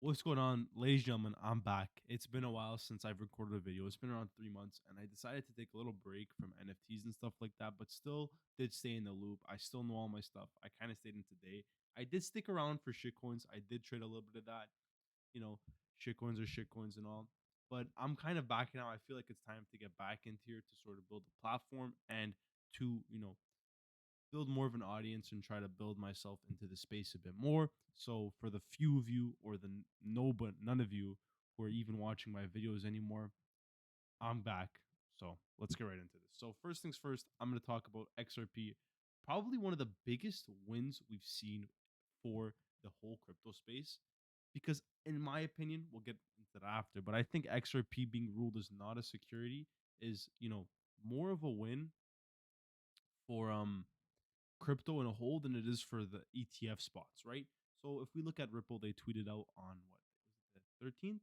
What's going on, ladies and gentlemen? I'm back. It's been a while since I've recorded a video. It's been around 3 months, and I decided to take a little break from NFTs and stuff like that, but still did stay in the loop. I still know all my stuff. I kind of stayed in today. I did stick around for shitcoins. I did trade a little bit of that. You know, shitcoins are shitcoins and all. But I'm kind of back now. I feel like it's time to get back into here to sort of build a platform and to, build more of an audience and try to build myself into the space a bit more. So for the few of you or the no but none of you who are even watching my videos anymore, I'm back. So let's get right into this. So first things first, I'm going to talk about XRP, probably one of the biggest wins we've seen for the whole crypto space. Because in my opinion, we'll get into that after, but I think XRP being ruled as not a security is, more of a win for crypto in a whole than it is for the ETF spots, right? So if we look at Ripple, they tweeted out on what was it, the 13th?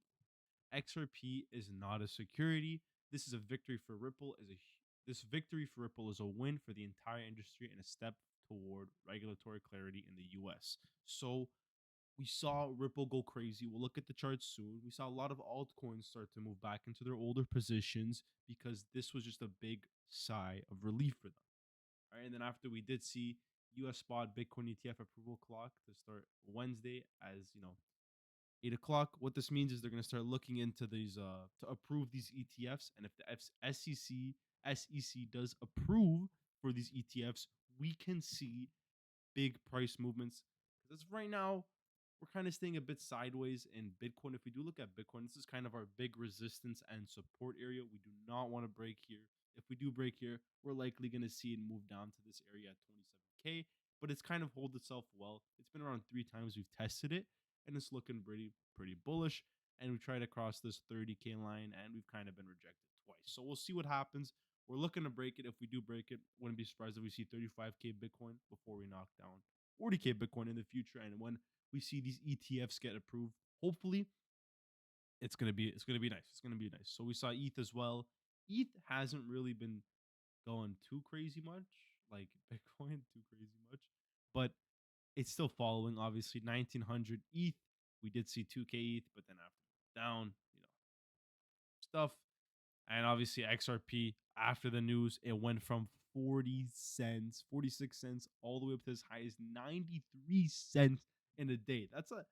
XRP is not a security. This is a victory for Ripple. This victory for Ripple is a win for the entire industry and a step toward regulatory clarity in the US. So we saw Ripple go crazy. We'll look at the charts soon. We saw a lot of altcoins start to move back into their older positions because this was just a big sigh of relief for them. Right, and then after we did see US spot Bitcoin ETF approval clock to start Wednesday as 8 o'clock. What this means is they're going to start looking into these to approve these ETFs, and if the SEC does approve for these ETFs, we can see big price movements. Because right now, we're kind of staying a bit sideways in Bitcoin. If we do look at Bitcoin, this is kind of our big resistance and support area. We do not want to break here. If we do break here, we're likely going to see it move down to this area at 27K, but it's kind of hold itself well. It's been around 3 times we've tested it, and it's looking pretty bullish. And we tried to cross this 30K line, and we've kind of been rejected twice. So we'll see what happens. We're looking to break it. If we do break it, wouldn't be surprised if we see 35K Bitcoin before we knock down 40K Bitcoin in the future. And when we see these ETFs get approved, hopefully it's gonna be nice. It's gonna be nice. So we saw ETH as well. ETH hasn't really been going too crazy much, like Bitcoin too crazy much, but it's still following. Obviously, 1900 ETH. We did see 2K ETH, but then after down, stuff. And obviously XRP after the news, it went from 40 cents, 46 cents, all the way up to as high as 93 cents in a day. That's a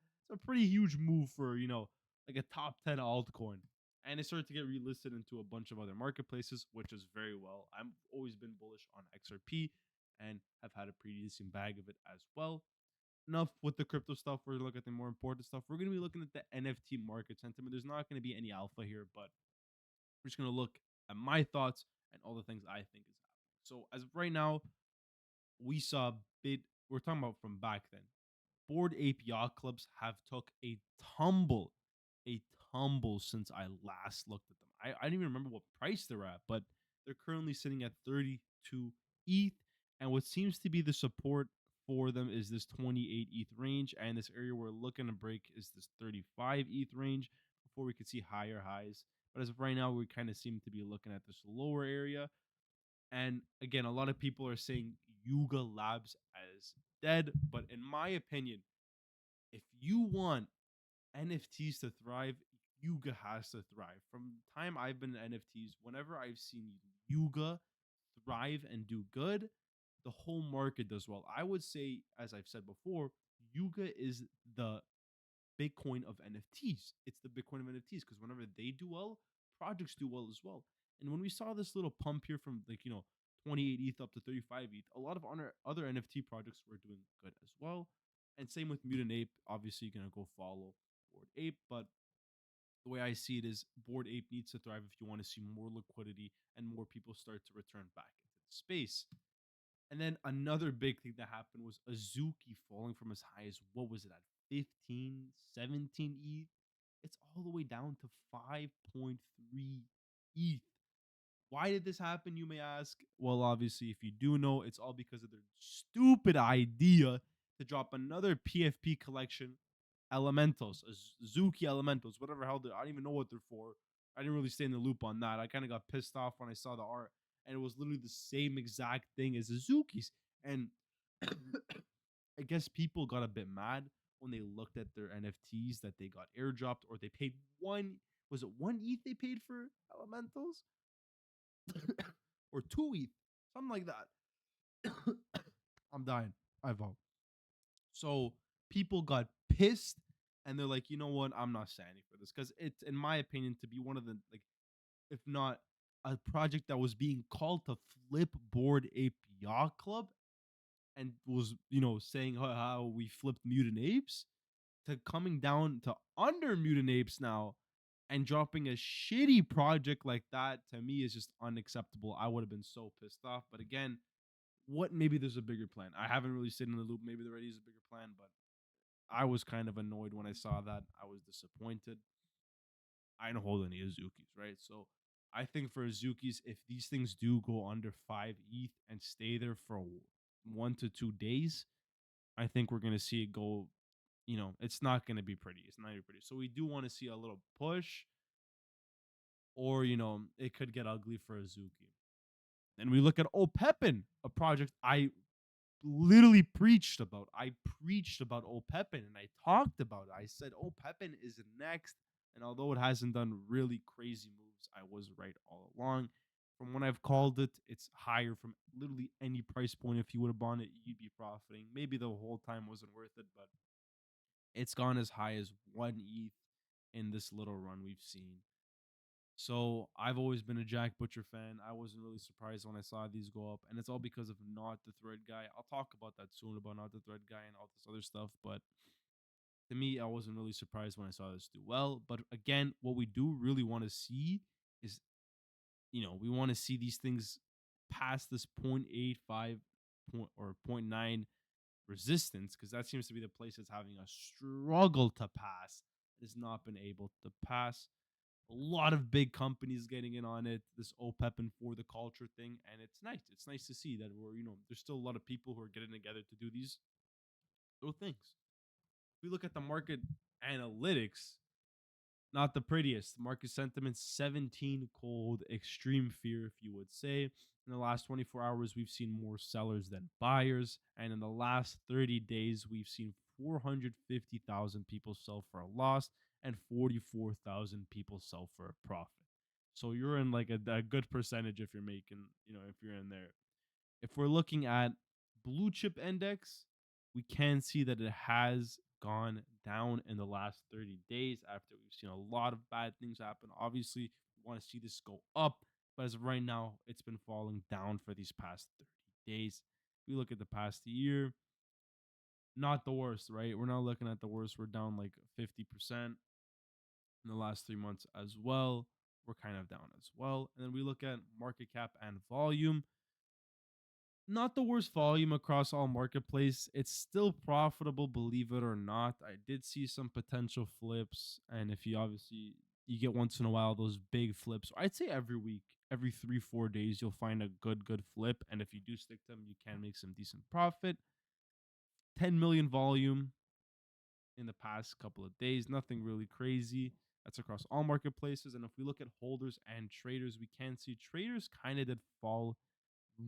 pretty huge move for, like a top 10 altcoin. And it started to get relisted into a bunch of other marketplaces, which is very well. I've always been bullish on XRP and have had a pretty decent bag of it as well. Enough with the crypto stuff. We're looking at the more important stuff. We're going to be looking at the NFT market sentiment. There's not going to be any alpha here, but we're just going to look at my thoughts and all the things I think is happening. So as of right now, we saw bid. We're talking about from back then. Board Ape Yacht Clubs have took tumble, a tumble since I last looked at them. I don't even remember what price they're at, but they're currently sitting at 32 ETH. And what seems to be the support for them is this 28 ETH range. And this area we're looking to break is this 35 ETH range before we could see higher highs. But as of right now, we kind of seem to be looking at this lower area. And again, a lot of people are saying Yuga Labs as dead. But in my opinion, if you want NFTs to thrive, Yuga has to thrive. From the time I've been in NFTs, whenever I've seen Yuga thrive and do good, the whole market does well. I would say, as I've said before, Yuga is the Bitcoin of NFTs. It's the Bitcoin of NFTs because whenever they do well, projects do well as well. And when we saw this little pump here from 28 ETH up to 35 ETH, a lot of other NFT projects were doing good as well. And same with Mutant Ape. Obviously, you're gonna go follow Board Ape, but the way I see it is Board Ape needs to thrive if you want to see more liquidity and more people start to return back into the space. And then another big thing that happened was Azuki falling from as high as what was it at 15, 17 ETH. It's all the way down to 5.3 ETH. Why did this happen, you may ask? Well, obviously, if you do know, it's all because of their stupid idea to drop another PFP collection, Elementals, Azuki Elementals, whatever hell I don't even know what they're for. I didn't really stay in the loop on that. I kind of got pissed off when I saw the art, and it was literally the same exact thing as Azuki's. And I guess people got a bit mad when they looked at their NFTs that they got airdropped, or they paid one, was it one ETH they paid for elementals? Or two ETH, something like that. I'm dying. I vote. So people got pissed, and they're like, you know what? I'm not standing for this, because it's, in my opinion, to be one of the, like, if not a project that was being called to flip Board Ape Yacht Club, and was, saying how we flipped Mutant Apes, to coming down to under Mutant Apes now and dropping a shitty project like that, to me is just unacceptable. I would have been so pissed off. But again, what, maybe there's a bigger plan. I haven't really stayed in the loop. Maybe there already is a bigger plan, but I was kind of annoyed when I saw that. I was disappointed. I don't hold any Azukis, right? So I think for Azukis, if these things do go under 5 ETH and stay there for 1 to 2 days, I think we're gonna see it go. It's not gonna be pretty. It's not gonna be pretty. So we do want to see a little push, or it could get ugly for Azuki. And we look at Opepin, a project I literally preached about. I preached about Opepin, and I talked about it. I said Opepin is next. And although it hasn't done really crazy moves, I was right all along. From when I've called it, it's higher from literally any price point. If you would have bought it, you'd be profiting. Maybe the whole time wasn't worth it, but it's gone as high as 1 ETH in this little run we've seen. So I've always been a Jack Butcher fan. I wasn't really surprised when I saw these go up, and it's all because of Not the Thread Guy. I'll talk about that soon, about Not the Thread Guy and all this other stuff. But to me, I wasn't really surprised when I saw this do well. But again, what we do really want to see is, we want to see these things past this 0.85 point or point 0.9 resistance, because that seems to be the place that's having a struggle to pass. It has not been able to pass. A lot of big companies getting in on it, this OPEP and for the culture thing, and it's nice. It's nice to see that there's still a lot of people who are getting together to do these little things. If we look at the market analytics, not the prettiest. Market sentiment 17 cold, extreme fear, if you would say. In the last 24 hours, we've seen more sellers than buyers. And in the last 30 days, we've seen 450,000 people sell for a loss and 44,000 people sell for a profit. So you're in like a good percentage if you're making, if you're in there. If we're looking at blue chip index, we can see that it has gone down in the last 30 days after we've seen a lot of bad things happen. Obviously, we want to see this go up, but as of right now, it's been falling down for these past 30 days. If we look at the past year, not the worst, right? We're not looking at the worst. We're down like 50% in the last 3 months as well. We're kind of down as well. And then we look at market cap and volume. Not the worst volume across all marketplace. It's still profitable, believe it or not. I did see some potential flips, and if you get once in a while those big flips. I'd say every week, every 3-4 days, you'll find a good flip, and if you do stick to them, you can make some decent profit. 10 million volume in the past couple of days, nothing really crazy. That's across all marketplaces. And if we look at holders and traders, we can see traders kind of did fall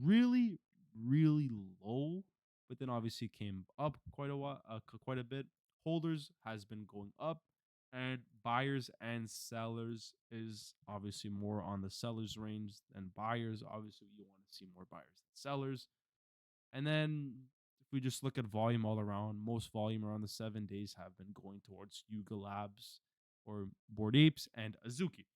really, really low, but then obviously came up quite a bit. Holders has been going up, and buyers and sellers is obviously more on the sellers range than buyers. Obviously, you want to see more buyers than sellers. And then if we just look at volume all around, most volume around the 7 days have been going towards Yuga Labs or Bored Apes and Azuki.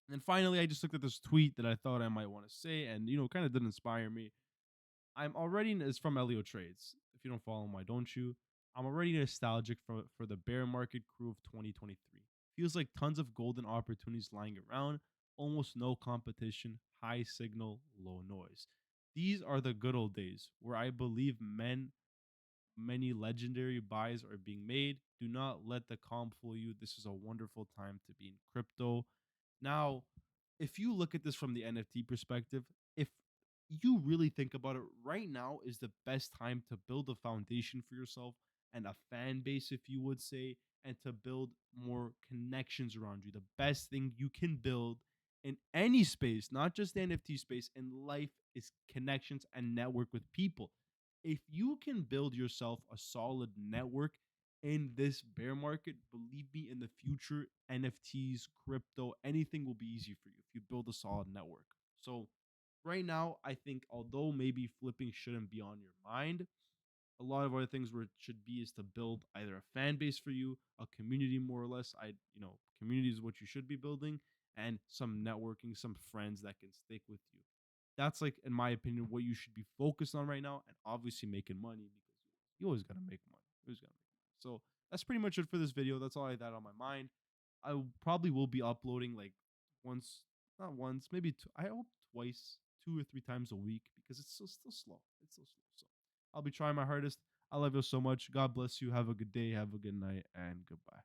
And then finally, I just looked at this tweet that I thought I might want to say, and kind of did inspire me. I'm already is from Elio Trades. If you don't follow him, why don't you? I'm already nostalgic for the bear market crew of 2023. Feels like tons of golden opportunities lying around, almost no competition, high signal, low noise. These are the good old days where I believe many legendary buys are being made. Do not let the comp fool you. This is a wonderful time to be in crypto. Now, if you look at this from the NFT perspective, if you really think about it, right now is the best time to build a foundation for yourself and a fan base, if you would say, and to build more connections around you. The best thing you can build in any space, not just the NFT space, in life is connections and network with people. If you can build yourself a solid network in this bear market, believe me, in the future, NFTs, crypto, anything will be easy for you if you build a solid network. So, right now, I think although maybe flipping shouldn't be on your mind, a lot of other things where it should be is to build either a fan base for you, a community more or less. Community is what you should be building, and some networking, some friends that can stick with you. That's like, in my opinion, what you should be focused on right now, and obviously making money because you always gotta make money. You always gotta make money. So that's pretty much it for this video. That's all I had on my mind. Probably will be uploading like once, not once, maybe two, I hope twice, 2 or 3 times a week because it's still slow. It's still slow. So I'll be trying my hardest. I love you so much. God bless you. Have a good day. Have a good night, and goodbye.